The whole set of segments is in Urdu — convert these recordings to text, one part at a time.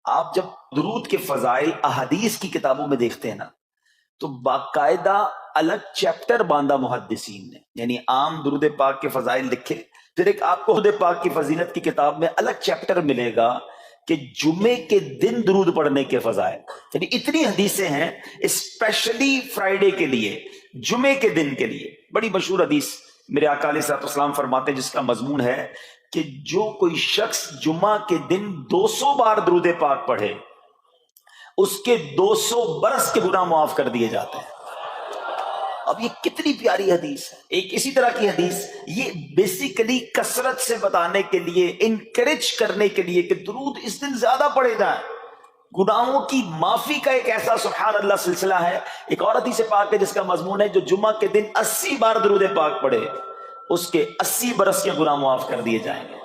آپ جب درود کے فضائل احادیث کی کتابوں میں دیکھتے ہیں نا تو باقاعدہ الگ چیپٹر باندھا محدثین نے، یعنی عام درود پاک کے فضائل لکھے، پھر ایک آپ کو درود پاک کی فضیلت کی کتاب میں الگ چیپٹر ملے گا کہ جمعے کے دن درود پڑھنے کے فضائل، یعنی اتنی حدیثیں ہیں اسپیشلی فرائیڈے کے لیے، جمعے کے دن کے لیے۔ بڑی مشہور حدیث میرے آقا علیہ الصلوۃ والسلام فرماتے ہیں جس کا مضمون ہے کہ جو کوئی شخص جمعہ کے دن 200 بار درود پاک پڑھے اس کے 200 برس کے گناہ معاف کر دیے جاتے ہیں۔ اب یہ کتنی پیاری حدیث ہے۔ ایک اسی طرح کی حدیث یہ بیسیکلی کثرت سے بتانے کے لیے، انکریج کرنے کے لیے کہ درود اس دن زیادہ پڑھے جائیں، گناہوں کی معافی کا ایک ایسا سبحان اللہ سلسلہ ہے۔ ایک اور حدیث پاک ہے جس کا مضمون ہے جو جمعہ کے دن 80 بار درود پاک پڑھے اس کے 80 برس کے گناہ معاف کر دیے جائیں گے۔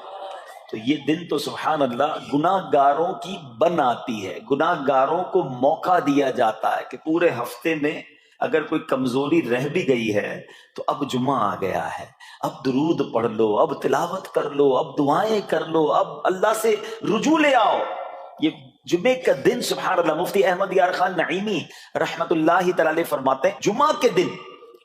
تو یہ دن تو سبحان اللہ گناہ گاروں کی بن آتی ہے، گناہ گاروں کو موقع دیا جاتا ہے کہ پورے ہفتے میں اگر کوئی کمزوری رہ بھی گئی ہے تو اب جمعہ آ گیا ہے، اب درود پڑھ لو، اب تلاوت کر لو، اب دعائیں کر لو، اب اللہ سے رجوع لے آؤ۔ یہ جمعے کا دن سبحان اللہ، مفتی احمد یار خان نعیمی رحمت اللہ تعالی فرماتے ہیں جمعہ کے دن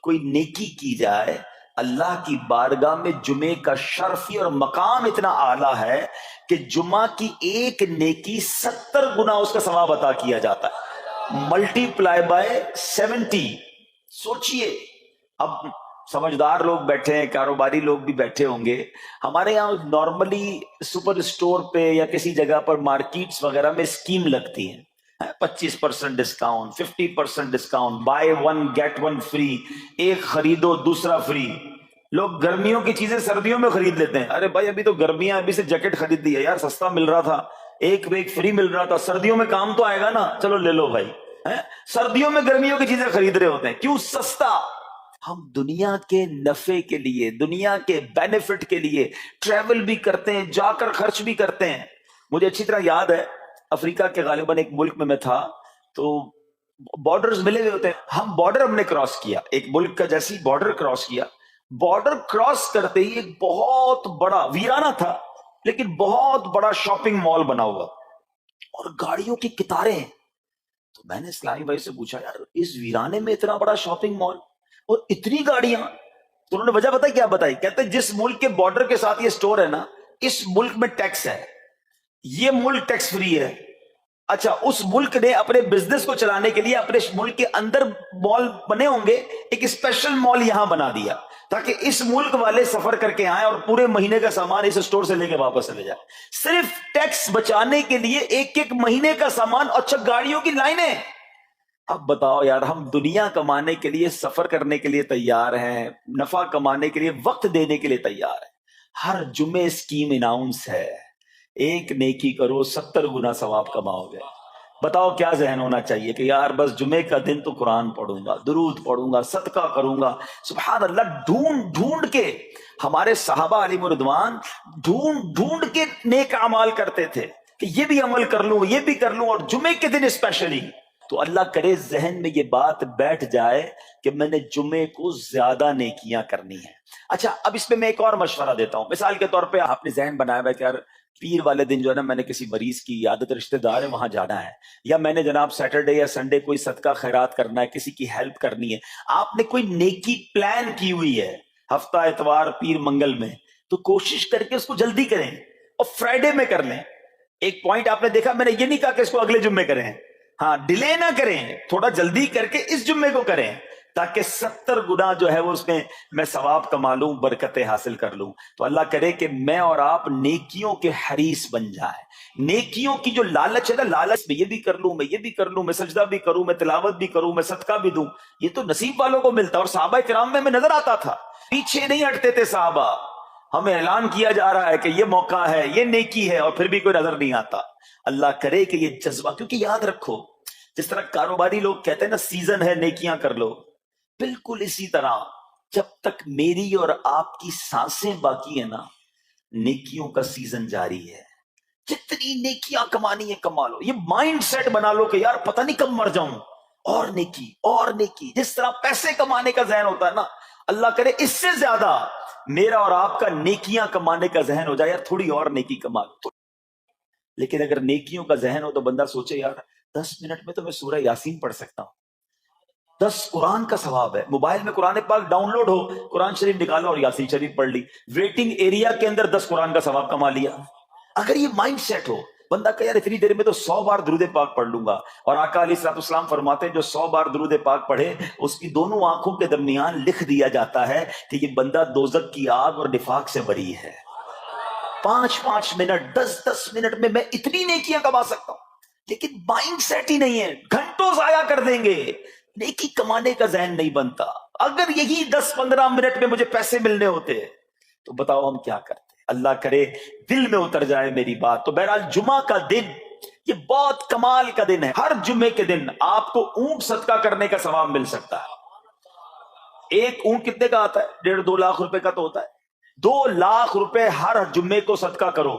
کوئی نیکی کی جائے اللہ کی بارگاہ میں جمعے کا شرفی اور مقام اتنا اعلیٰ ہے کہ جمعہ کی ایک نیکی 70 گنا اس کا ثواب عطا کیا جاتا ہے، ملٹی پلائی بائی 70۔ سوچئے، اب سمجھدار لوگ بیٹھے ہیں، کاروباری لوگ بھی بیٹھے ہوں گے۔ ہمارے یہاں نارملی سپر اسٹور پہ یا کسی جگہ پر مارکیٹس وغیرہ میں اسکیم لگتی ہیں، 25% discount, 50% discount, buy one get one free, ایک خریدو دوسرا فری۔ لوگ گرمیوں کی چیزیں سردیوں میں خرید لیتے ہیں، ارے بھائی ابھی تو گرمیاں، ابھی سے جیکٹ خرید لی ہے یار، سستا مل رہا تھا، ایک فری مل رہا تھا، سردیوں میں کام تو آئے گا نا، چلو لے لو بھائی۔ سردیوں میں گرمیوں کی چیزیں خرید رہے ہوتے ہیں، کیوں؟ سستا۔ ہم دنیا کے نفع کے لیے، دنیا کے بینیفٹ کے لیے ٹریول بھی کرتے ہیں، جا کر خرچ بھی کرتے ہیں۔ مجھے اچھی طرح یاد ہے افریقہ کے غالباً ایک ملک میں تھا، تو بارڈرز ملے ہوئے ہوتے ہیں، ہم نے کراس کیا، ایک ملک کا جیسی بارڈر کراس کیا، بارڈر کراس کرتے ہی ایک بہت بڑا ویرانہ تھا لیکن بہت بڑا شاپنگ مال بنا ہوا اور گاڑیوں کی قطاریں ہیں۔ تو میں نے اسلامی بھائی سے پوچھا یار اس ویرانے میں اتنا بڑا شاپنگ مال اور اتنی گاڑیاں؟ تو انہوں نے وجہ بتائی، کیا بتائی؟ کہتے جس ملک کے بارڈر کے ساتھ یہ سٹور ہے نا، اس ملک میں ٹیکس ہے، یہ ملک ٹیکس فری ہے۔ اچھا، اس ملک نے اپنے بزنس کو چلانے کے لیے اپنے ملک کے اندر مال بنے ہوں گے، ایک اسپیشل مال یہاں بنا دیا تاکہ اس ملک والے سفر کر کے آئیں اور پورے مہینے کا سامان اس سٹور سے لے کے واپس چلے جائیں، صرف ٹیکس بچانے کے لیے ایک ایک مہینے کا سامان۔ اچھا، گاڑیوں کی لائنیں۔ اب بتاؤ یار، ہم دنیا کمانے کے لیے، سفر کرنے کے لیے تیار ہیں، نفع کمانے کے لیے وقت دینے کے لیے تیار ہیں، ہر جمعے اسکیم اناؤنس ہے، ایک نیکی کرو 70 گنا ثواب کماؤ گے۔ بتاؤ کیا ذہن ہونا چاہیے کہ یار بس جمعے کا دن تو قرآن پڑھوں گا، درود پڑھوں گا، صدقہ کروں گا۔ سبحان اللہ، ڈھونڈ ڈھونڈ کے ہمارے صحابہ علیہ رضوان ڈھونڈ ڈھونڈ کے نیک اعمال کرتے تھے کہ یہ بھی عمل کر لوں، یہ بھی کر لوں، اور جمعے کے دن اسپیشلی۔ تو اللہ کرے ذہن میں یہ بات بیٹھ جائے کہ میں نے جمعے کو زیادہ نیکیاں کرنی ہیں۔ اچھا، اب اس میں ایک اور مشورہ دیتا ہوں۔ مثال کے طور پہ آپ نے ذہن بنایا ہوا کہ یار پیر والے دن جو ہے نا میں نے کسی مریض کی عادت رشتہ دار ہے وہاں جانا ہے، یا میں نے جناب سیٹرڈے یا سنڈے کوئی صدقہ خیرات کرنا ہے، کسی کی ہیلپ کرنی ہے۔ آپ نے کوئی نیکی پلان کی ہوئی ہے ہفتہ اتوار پیر منگل میں، تو کوشش کر کے اس کو جلدی کریں اور فرائیڈے میں کر لیں۔ ایک پوائنٹ آپ نے دیکھا، میں نے یہ نہیں کہا کہ اس کو اگلے جمعے کریں، ہاں ڈیلے نہ کریں، تھوڑا جلدی کر کے اس جمعے کو کریں تاکہ 70 گنا جو ہے وہ اس میں ثواب کما لوں، برکتیں حاصل کر لوں۔ تو اللہ کرے کہ میں اور آپ نیکیوں کے حریص بن جائیں، نیکیوں کی جو لالچ ہے نا، لالچ میں یہ بھی کر لوں، میں یہ بھی کر لوں، میں سجدہ بھی کروں، میں تلاوت بھی کروں، میں صدقہ بھی دوں، یہ تو نصیب والوں کو ملتا ہے۔ اور صحابہ کرام میں نظر آتا تھا، پیچھے نہیں ہٹتے تھے صحابہ، ہمیں اعلان کیا جا رہا ہے کہ یہ موقع ہے، یہ نیکی ہے، اور پھر بھی کوئی نظر نہیں آتا۔ اللہ کرے کہ یہ جذبہ، کیونکہ یاد رکھو جس طرح کاروباری لوگ کہتے ہیں نا سیزن ہے نیکیاں کر لو، بالکل اسی طرح جب تک میری اور آپ کی سانسیں باقی ہیں نا، نیکیوں کا سیزن جاری ہے۔ جتنی نیکیاں کمانی ہے کما لو، یہ مائنڈ سیٹ بنا لو کہ یار پتہ نہیں کب مر جاؤں، اور نیکی اور نیکی۔ جس طرح پیسے کمانے کا ذہن ہوتا ہے نا، اللہ کرے اس سے زیادہ میرا اور آپ کا نیکیاں کمانے کا ذہن ہو جائے، یار تھوڑی اور نیکی کما لو۔ لیکن اگر نیکیوں کا ذہن ہو تو بندہ سوچے یار 10 منٹ میں تو میں سورہ یاسین پڑھ سکتا ہوں، 10 قرآن کا ثواب ہے، موبائل میں قرآن پاک ڈاؤن لوڈ ہو، قرآن شریف نکالا اور یاسین شریف پڑھ لی، ویٹنگ ایریا کے اندر 10 قرآن کا ثواب کما لیا۔ اگر یہ مائنڈ سیٹ ہو، بندہ کہ یار اتنی دیر میں تو 100 بار درود پاک پڑھ لوں گا، اور آقا علیہ الصلوۃ والسلام فرماتے ہیں جو 100 بار درود پاک پڑھے اس کی دونوں آنکھوں کے درمیان لکھ دیا جاتا ہے کہ یہ بندہ دوزخ کی آگ اور نفاق سے بری ہے۔ 5 منٹ 10 منٹ میں میں اتنی نیکیاں کما سکتا ہوں، لیکن مائنڈ سیٹ ہی نہیں ہے، گھنٹوں ضائع کر دیں گے، نیکی کمانے کا ذہن نہیں بنتا۔ اگر یہی 10-15 منٹ میں مجھے پیسے ملنے ہوتے تو بتاؤ ہم کیا کرتے؟ اللہ کرے دل میں اتر جائے میری بات۔ تو بہرحال جمعہ کا دن یہ بہت کمال کا دن ہے۔ ہر جمعے کے دن آپ کو اونٹ صدقہ کرنے کا ثواب مل سکتا ہے۔ ایک اونٹ کتنے کا آتا ہے؟ 1.5-2 لاکھ روپے کا تو ہوتا ہے۔ 2 لاکھ روپے ہر جمعے کو صدقہ کرو،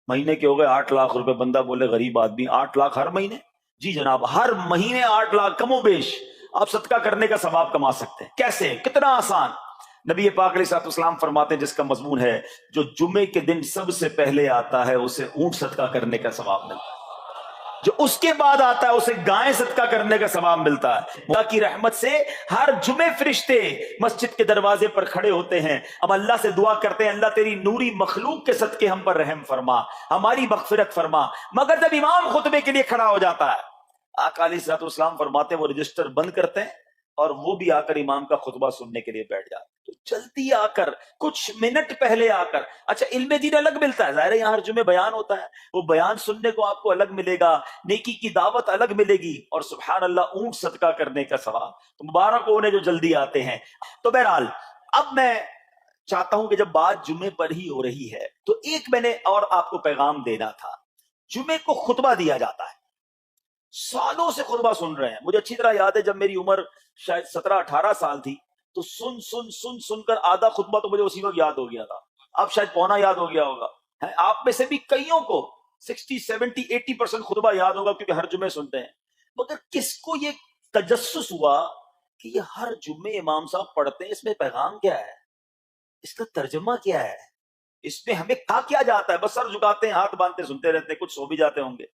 مہینے کے ہو گئے 8 لاکھ روپے۔ بندہ بولے غریب آدمی 8 لاکھ ہر مہینے؟ جی جناب، ہر مہینے 8 لاکھ کم و بیش آپ صدقہ کرنے کا ثواب کما سکتے ہیں۔ کیسے؟ کتنا آسان۔ نبی پاک علیہ الصلوۃ والسلام فرماتے ہیں جس کا مضمون ہے جو جمعے کے دن سب سے پہلے آتا ہے اسے اونٹ صدقہ کرنے کا ثواب ملتا ہے، جو اس کے بعد آتا ہے اسے گائے صدقہ کرنے کا ثواب ملتا ہے۔ اللہ کی رحمت سے ہر جمعے فرشتے مسجد کے دروازے پر کھڑے ہوتے ہیں، اب اللہ سے دعا کرتے ہیں اللہ تیری نوری مخلوق کے صدقے ہم پر رحم فرما، ہماری مغفرت فرما۔ مگر جب امام خطبے کے لیے کھڑا ہو جاتا ہے، آقا علیہ الصلوۃ والسلام فرماتے ہیں وہ رجسٹر بند کرتے ہیں اور وہ بھی آ کر امام کا خطبہ سننے کے لیے بیٹھ جاتے ہیں۔ تو جلدی آ کر، کچھ منٹ پہلے آ کر، اچھا علم دین الگ ملتا ہے، ظاہر ہے یہاں ہر جمعے بیان ہوتا ہے، وہ بیان سننے کو آپ کو الگ ملے گا، نیکی کی دعوت الگ ملے گی، اور سبحان اللہ اونٹ صدقہ کرنے کا ثواب۔ تو مبارک ہو انہیں جو جلدی آتے ہیں۔ تو بہرحال اب میں چاہتا ہوں کہ جب بات جمعے پر ہی ہو رہی ہے تو ایک میں نے اور آپ کو پیغام دینا تھا۔ جمعے کو خطبہ دیا جاتا ہے، سالوں سے خطبہ سن رہے ہیں۔ مجھے اچھی طرح یاد ہے جب میری عمر شاید 17-18 سال تھی تو سن کر آدھا خطبہ تو مجھے اسی وقت یاد ہو گیا تھا، اب شاید پونا یاد ہو گیا ہوگا۔ آپ میں سے بھی کئیوں کو 60-70-80% خطبہ یاد ہوگا کیونکہ ہر جمعے سنتے ہیں، مگر کس کو یہ تجسس ہوا کہ یہ ہر جمعے امام صاحب پڑھتے ہیں، اس میں پیغام کیا ہے، اس کا ترجمہ کیا ہے، اس میں ہمیں کہا کیا جاتا ہے؟ بس سر جھکاتے ہیں، ہاتھ باندھتے سنتے رہتے ہیں، کچھ سو بھی جاتے ہوں گے۔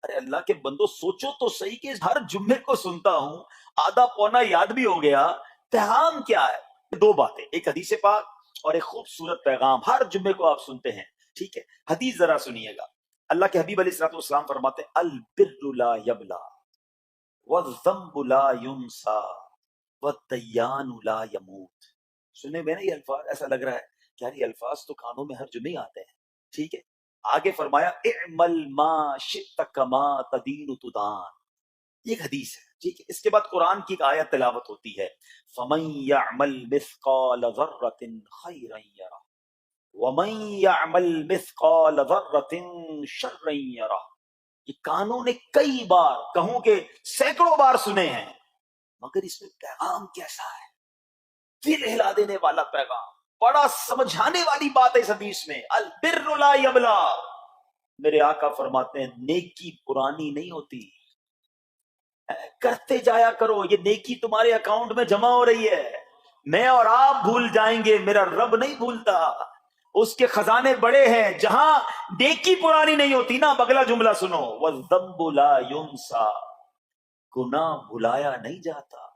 ارے اللہ کے بندو سوچو تو صحیح کہ ہر جمعے کو سنتا ہوں، آدھا پونا یاد بھی ہو گیا، پیغام کیا ہے؟ 2 باتیں، ایک حدیث پاک اور ایک خوبصورت پیغام ہر جمعے کو آپ سنتے ہیں، ٹھیک ہے؟ حدیث ذرا سنیے گا۔ اللہ کے حبیب علیہ الصلوۃ والسلام فرماتے ہیں البر لا یبلا والذنب لا ینسا والدیان لا یموت۔ سنے میں نا یہ الفاظ، ایسا لگ رہا ہے کہ یار یہ الفاظ تو کانوں میں ہر جمعے آتے ہیں، ٹھیک ہے؟ آگے فرمایا اعمل ما شئت کما تدین تدان، یہ ایک حدیث ہے، ٹھیک ہے؟ اس کے بعد قرآن کی ایک آیت تلاوت ہوتی ہے فمن یعمل مثقال ذرۃ خیرا یرہ ومن یعمل مثقال ذرۃ شرا یرہ۔ یہ کانوں نے کئی بار، کہوں کہ سینکڑوں بار سنے ہیں، مگر اس میں پیغام کیسا ہے؟ دل ہلا دینے والا پیغام، بڑا سمجھانے والی بات ہے اس حدیث میں۔ البر لا یبلا، میرے آقا فرماتے ہیں نیکی پرانی نہیں ہوتی، کرتے جایا کرو، یہ نیکی تمہارے اکاؤنٹ میں جمع ہو رہی ہے۔ میں اور آپ بھول جائیں گے، میرا رب نہیں بھولتا، اس کے خزانے بڑے ہیں۔ جہاں نیکی پرانی نہیں ہوتی نا، اگلا جملہ سنو، والذنب لا ینسا، گناہ بھلایا نہیں جاتا۔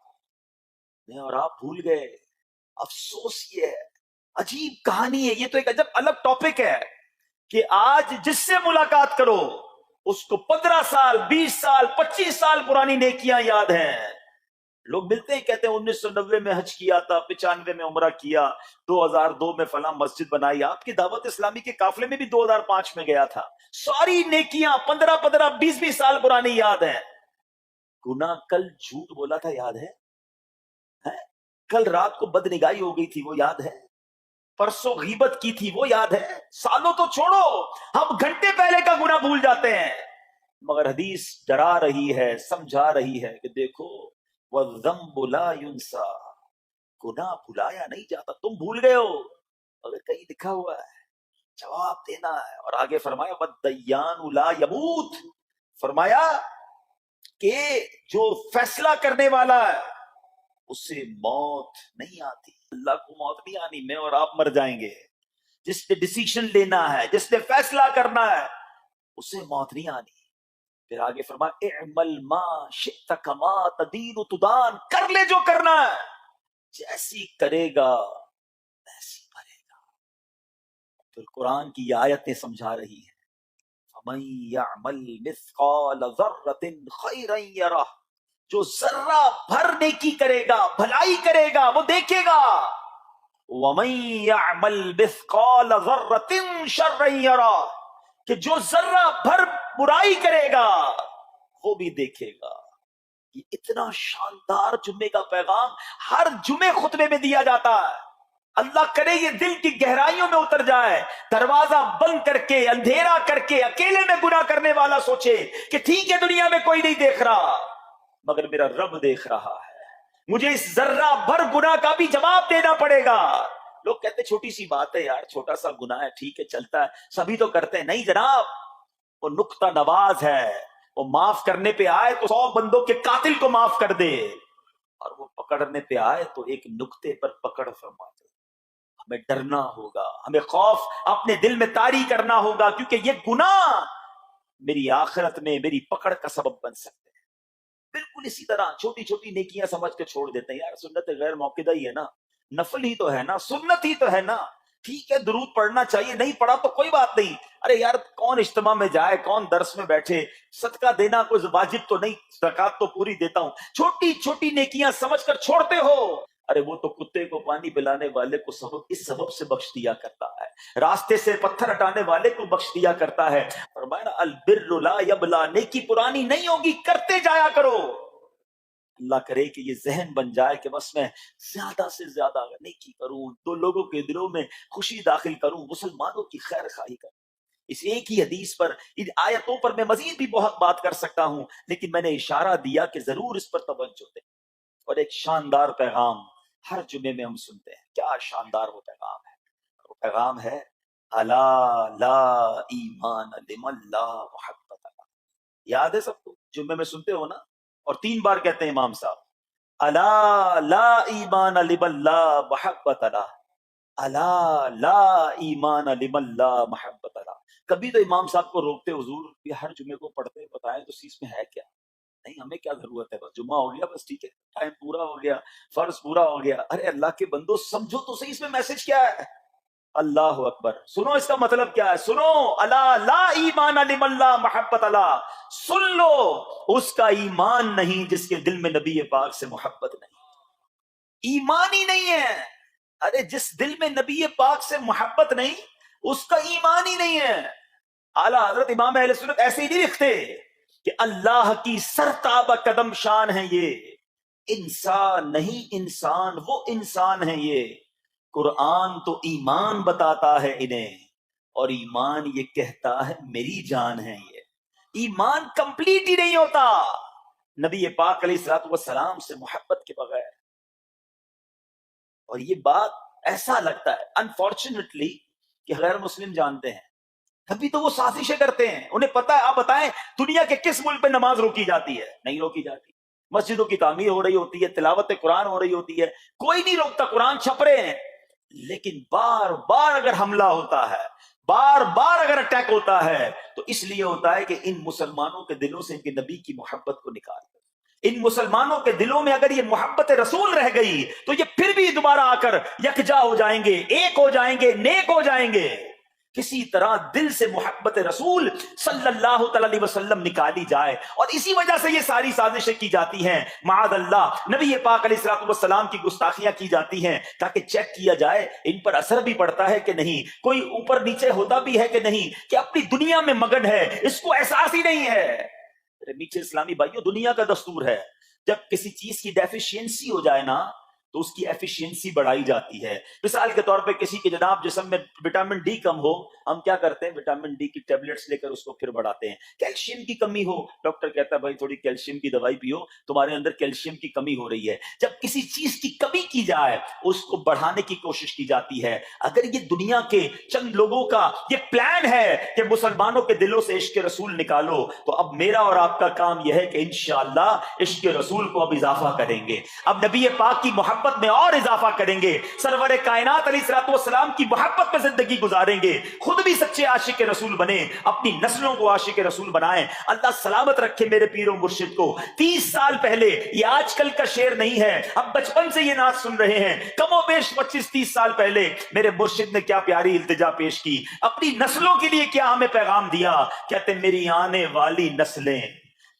میں اور آپ بھول گئے، افسوس یہ ہے، عجیب کہانی ہے، یہ تو ایک عجب الگ ٹاپک ہے کہ آج جس سے ملاقات کرو اس کو 15 سال 20 سال 25 سال پرانی نیکیاں یاد ہیں۔ لوگ ملتے ہیں کہتے ہیں 1990 میں حج کیا تھا، 95 میں عمرہ کیا، 2002 میں فلاں مسجد بنائی۔ آپ کی دعوت اسلامی کے قافلے میں بھی 2005 میں گیا تھا۔ ساری نیکیاں 15 20 سال پرانی یاد ہیں۔ گناہ کل جھوٹ بولا تھا یاد ہے؟ کل رات کو بدنگاہی ہو گئی تھی وہ یاد ہے؟ پرسوں غیبت کی تھی وہ یاد ہے؟ سالوں تو چھوڑو، ہم گھنٹے پہلے کا گناہ بھول جاتے ہیں۔ مگر حدیث ڈرا رہی ہے، سمجھا رہی ہے کہ دیکھو والذنب لا ینسا، گناہ بھلایا نہیں جاتا۔ تم بھول گئے ہو مگر کہیں لکھا ہوا ہے، جواب دینا ہے۔ اور آگے فرمایا والدیان لا یموت، فرمایا کہ جو فیصلہ کرنے والا ہے اس سے موت نہیں آتی۔ اللہ کو موت نہیں آنی، میں اور آپ مر جائیں گے۔ جس نے ڈیسیشن لینا ہے، جس نے فیصلہ کرنا ہے، اسے موت نہیں آنی. پھر آگے فرمایا اعمل ما شئت کما تدین تدان، کر لے جو کرنا ہے، جیسی کرے گا ویسی بھرے گا. پھر قرآن کی یہ آیتیں سمجھا رہی ہیں فَمَن يَعْمَلْ مِثْقَالَ ذَرَّةٍ خَيْرًا يَرَهُ، جو ذرہ بھر نیکی کرے گا، بھلائی کرے گا، وہ دیکھے گا. وَمَن يَعْمَلْ مِثْقَالَ ذَرَّةٍ شَرًّا يَرَهُ، کہ جو ذرہ بھر برائی کرے گا وہ بھی دیکھے گا. یہ اتنا شاندار جمعے کا پیغام ہر جمعے خطبے میں دیا جاتا ہے. اللہ کرے یہ دل کی گہرائیوں میں اتر جائے. دروازہ بند کر کے، اندھیرا کر کے، اکیلے میں گناہ کرنے والا سوچے کہ ٹھیک ہے دنیا میں کوئی نہیں دیکھ رہا مگر میرا رب دیکھ رہا ہے، مجھے اس ذرہ بھر گناہ کا بھی جواب دینا پڑے گا. لوگ کہتے چھوٹی سی بات ہے یار، چھوٹا سا گناہ ہے، ٹھیک ہے چلتا ہے، سبھی تو کرتے ہیں. نہیں جناب، وہ نقطہ نواز ہے. وہ معاف کرنے پہ آئے تو 100 بندوں کے قاتل کو معاف کر دے، اور وہ پکڑنے پہ آئے تو ایک نقطے پر پکڑ فرما دے. ہمیں ڈرنا ہوگا، ہمیں خوف اپنے دل میں طاری کرنا ہوگا، کیونکہ یہ گناہ میری آخرت میں میری پکڑ کا سبب بن سکتے ہیں. بالکل اسی طرح چھوٹی چھوٹی نیکیاں سمجھ کے چھوڑ دیتے ہیں. یار سنت غیر موقدہ ہی ہے نا، نفل ہی تو ہے نا، سنت ہی تو ہے نا، ٹھیک ہے درود پڑھنا چاہیے، نہیں پڑھا تو کوئی بات نہیں. ارے یار کون اجتماع میں جائے، کون درس میں بیٹھے، صدقہ دینا کوئی واجب تو نہیں، زکات تو پوری دیتا ہوں. چھوٹی چھوٹی نیکیاں سمجھ کر چھوڑتے ہو. ارے وہ تو کتے کو پانی پلانے والے کو اس سبب سے بخش دیا کرتا ہے، راستے سے پتھر ہٹانے والے کو بخش دیا کرتا ہے. فرمایا البر لا یبلا، نیکی پرانی نہیں ہوگی، کرتے جایا کرو. اللہ کرے کہ یہ ذہن بن جائے کہ بس میں زیادہ سے زیادہ نیکی کروں، تو لوگوں کے دلوں میں خوشی داخل کروں، مسلمانوں کی خیر خواہی کروں. اس ایک ہی حدیث پر، ان آیتوں پر میں مزید بھی بہت بات کر سکتا ہوں، لیکن میں نے اشارہ دیا کہ ضرور اس پر توجہ دیں. اور ایک شاندار پیغام ہر جمعے میں ہم سنتے ہیں. کیا شاندار وہ پیغام ہے! وہ پیغام ہے الا لا ایمان لمن لا محبت له. یاد ہے سب کو؟ جمعے میں سنتے ہو نا، اور 3 بار کہتے ہیں امام صاحب الا لا ایمان لمن لا محبت له، الا لا ایمان لمن لا محبت له. کبھی تو امام صاحب کو روکتے حضور یہ ہر جمعے کو پڑھتے بتائیں تو اس میں ہے کیا؟ نہیں ہمیں کیا ضرورت ہے، بس جمعہ ہو گیا، بس ٹھیک ہے، ٹائم پورا ہو گیا، فرض پورا ہو گیا. ارے اللہ کے بندو سمجھو تو صحیح اس میں میسج کیا ہے. اللہ اکبر، سنو اس کا مطلب کیا ہے، سنو الا لا ایمان لمن لا محبت لا، سن لو اس کا ایمان نہیں جس کے دل میں نبی پاک سے محبت نہیں، ایمان ہی نہیں ہے. ارے جس دل میں نبی پاک سے محبت نہیں اس کا ایمان ہی نہیں ہے. اعلیٰ حضرت امام اہل سنت ایسے ہی نہیں لکھتے کہ اللہ کی سرتاب قدم شان ہے یہ، انسان نہیں انسان، وہ انسان ہے یہ. قرآن تو ایمان بتاتا ہے انہیں، اور ایمان یہ کہتا ہے میری جان ہے یہ. ایمان کمپلیٹ ہی نہیں ہوتا نبی پاک علیہ الصلوۃ والسلام سے محبت کے بغیر. اور یہ بات ایسا لگتا ہے انفارچونیٹلی کہ غیر مسلم جانتے ہیں، کبھی تو وہ سازشیں کرتے ہیں، انہیں پتا ہے. آپ بتائیں دنیا کے کس ملک پہ نماز روکی جاتی ہے؟ نہیں روکی جاتی. مسجدوں کی تعمیر ہو رہی ہوتی ہے، تلاوت قرآن ہو رہی ہوتی ہے، کوئی نہیں روکتا، قرآن چھپ رہے ہیں. لیکن بار بار اگر حملہ ہوتا ہے، بار بار اگر اٹیک ہوتا ہے تو اس لیے ہوتا ہے کہ ان مسلمانوں کے دلوں سے ان کے نبی کی محبت کو نکال دو. ان مسلمانوں کے دلوں میں اگر یہ محبت رسول رہ گئی تو یہ پھر بھی دوبارہ آ کر یکجا ہو جائیں گے، ایک ہو جائیں گے، نیک ہو جائیں گے. کسی طرح دل سے محبت رسول صلی اللہ علیہ وسلم نکالی جائے، اور اسی وجہ سے یہ ساری سازشیں کی جاتی ہیں. معاذ اللہ نبی پاک علیہ الصلوۃ والسلام کی گستاخیاں کی جاتی ہیں تاکہ چیک کیا جائے ان پر اثر بھی پڑتا ہے کہ نہیں، کوئی اوپر نیچے ہوتا بھی ہے کہ نہیں، کہ اپنی دنیا میں مگن ہے، اس کو احساس ہی نہیں ہے. میٹھے اسلامی بھائیوں، دنیا کا دستور ہے جب کسی چیز کی ڈیفیشینسی ہو جائے نا تو اس کی ایفیشینسی بڑھائی جاتی ہے. مثال کے طور پہ کسی کے جناب جسم میں وٹامن ڈی کم ہو، ہم کیا کرتے ہیں، وٹامن ڈی کی ٹیبلٹس لے کر اس کو پھر بڑھاتے ہیں. کیلشیم کی کمی ہو، ڈاکٹر کہتا ہے بھائی تھوڑی کیلشیم کی دوائی پیو، تمہارے اندر کیلشیم کی کمی ہو رہی ہے. جب کسی چیز کی کمی کی جائے اس کو بڑھانے کی کوشش کی جاتی ہے. اگر یہ دنیا کے چند لوگوں کا یہ پلان ہے کہ مسلمانوں کے دلوں سے عشق رسول نکالو، تو اب میرا اور آپ کا کام یہ ہے کہ انشاءاللہ عشق رسول کو اب اضافہ کریں گے. اب نبی پاک کی محبت محبت میں اور اضافہ کریں گے, سرور کائنات علیہ الصلوۃ والسلام کی محبت میں زندگی گزاریں گے, خود بھی سچے عاشق رسول بنے, اپنی نسلوں کو عاشق رسول بنائیں. اللہ سلامت رکھے میرے پیر و مرشد کو. 30 سال پہلے, یہ آج کل کا شعر نہیں ہے, اب بچپن سے یہ نعت سن رہے ہیں, کم و بیش 25-30 سال پہلے میرے مرشد نے کیا پیاری التجا پیش کی, اپنی نسلوں کے لیے کیا ہمیں پیغام دیا. کہتے میری آنے والی نسلیں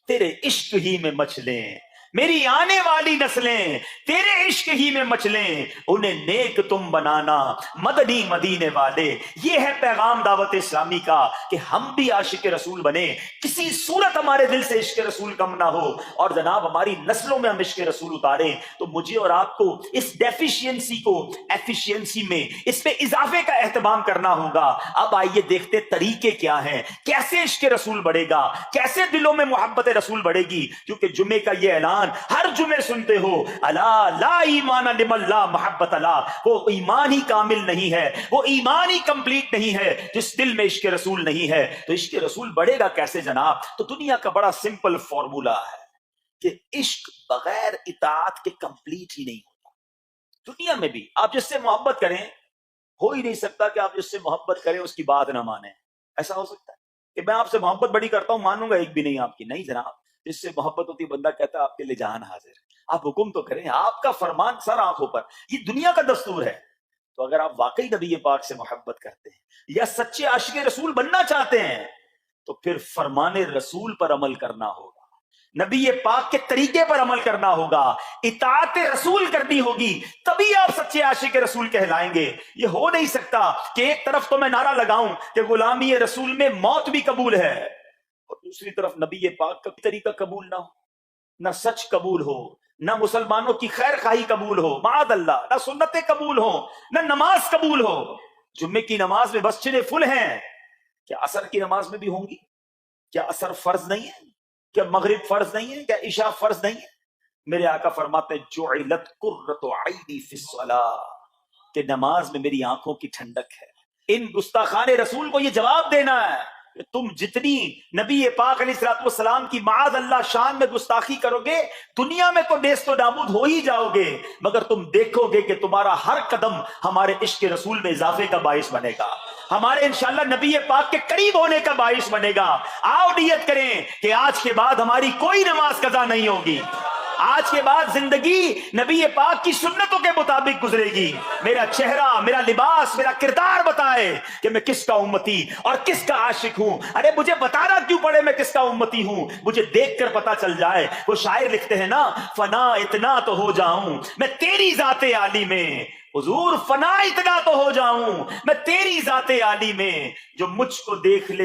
تیرے عشق ہی میں مچلیں, میری آنے والی نسلیں تیرے عشق ہی میں مچلیں, انہیں نیک تم بنانا مدنی مدینے والے. یہ ہے پیغام دعوت اسلامی کا کہ ہم بھی عاشق رسول بنے, کسی صورت ہمارے دل سے عشق رسول کم نہ ہو, اور جناب ہماری نسلوں میں ہم عشق رسول اتاریں. تو مجھے اور آپ کو اس ڈیفیشینسی کو ایفیشینسی میں, اس پہ اضافے کا اہتمام کرنا ہوگا. اب آئیے دیکھتے طریقے کیا ہیں, کیسے عشق رسول بڑھے گا, کیسے دلوں میں محبت رسول بڑھے گی. کیونکہ جمعے کا یہ اعلان ہر جمعے سنتے ہو, الا لا ایمان لمن لا محبت لا, وہ ایمان ہی کامل نہیں ہے, وہ ایمان ہی کمپلیٹ نہیں ہے جس دل میں عشق رسول نہیں ہے. تو عشق رسول بڑھے گا کیسے جناب؟ تو دنیا کا بڑا سمپل فارمولا ہے کہ عشق بغیر اطاعت کے کمپلیٹ ہی نہیں ہوتا. دنیا میں بھی آپ جس سے محبت کریں, ہو ہی نہیں سکتا کہ آپ جس سے محبت کریں اس کی بات نہ مانیں. ایسا ہو سکتا ہے کہ میں آپ سے محبت بڑی کرتا ہوں, مانوں گا ایک بھی نہیں آپ کی؟ نہیں جناب. جس سے محبت ہوتی بندہ کہتا ہے آپ کے لیے جہان حاضر ہے, آپ حکم تو کریں, آپ کا فرمان سر آنکھوں پر. یہ دنیا کا دستور ہے. تو اگر آپ واقعی نبی پاک سے محبت کرتے ہیں یا سچے عاشق رسول بننا چاہتے ہیں تو پھر فرمان رسول پر عمل کرنا ہوگا, نبی پاک کے طریقے پر عمل کرنا ہوگا, اطاعت رسول کرنی ہوگی, تبھی آپ سچے عاشق رسول کہلائیں گے. یہ ہو نہیں سکتا کہ ایک طرف تو میں نعرہ لگاؤں کہ غلامی رسول میں موت بھی قبول ہے, اور دوسری طرف نبی پاک کا طریقہ قبول نہ ہو, نہ سچ قبول ہو, نہ مسلمانوں کی خیر خواہی قبول ہو, معاذ اللہ, نہ سنتیں قبول ہو, نہ نماز قبول ہو. جمعے کی نماز میں مسجدیں فل ہیں, کیا عصر کی نماز میں بھی ہوں گی؟ کیا عصر فرض نہیں ہے؟ کیا مغرب فرض نہیں ہے؟ کیا عشاء فرض نہیں ہے؟ میرے آقا فرماتے ہیں جعلت قرۃ عینی فی الصلاۃ, کہ نماز میں میری آنکھوں کی ٹھنڈک ہے. ان گستاخان رسول کو یہ جواب دینا ہے کہ تم جتنی نبی پاک علیہ الصلوۃ والسلام کی معاذ اللہ شان میں گستاخی کرو گے, دنیا میں تو نیست و نابود ہو ہی جاؤ گے, مگر تم دیکھو گے کہ تمہارا ہر قدم ہمارے عشق رسول میں اضافے کا باعث بنے گا, ہمارے انشاءاللہ نبی پاک کے قریب ہونے کا باعث بنے گا. آؤ نیت کریں کہ آج کے بعد ہماری کوئی نماز قضا نہیں ہوگی, آج کے بعد زندگی نبی پاک کی سنتوں کے مطابق گزرے گی. میرا چہرہ, میرا لباس, میرا کردار بتائے کہ میں کس کا امتی اور کس کا عاشق ہوں. ارے مجھے بتانا کیوں پڑے میں کس کا امتی ہوں, مجھے دیکھ کر پتا چل جائے. وہ شاعر لکھتے ہیں نا, فنا اتنا تو ہو جاؤں میں تیری ذات عالی میں, حضور فنا اتنا تو ہو جاؤں میں تیری ذات عالی میں, جو مجھ کو دیکھ لے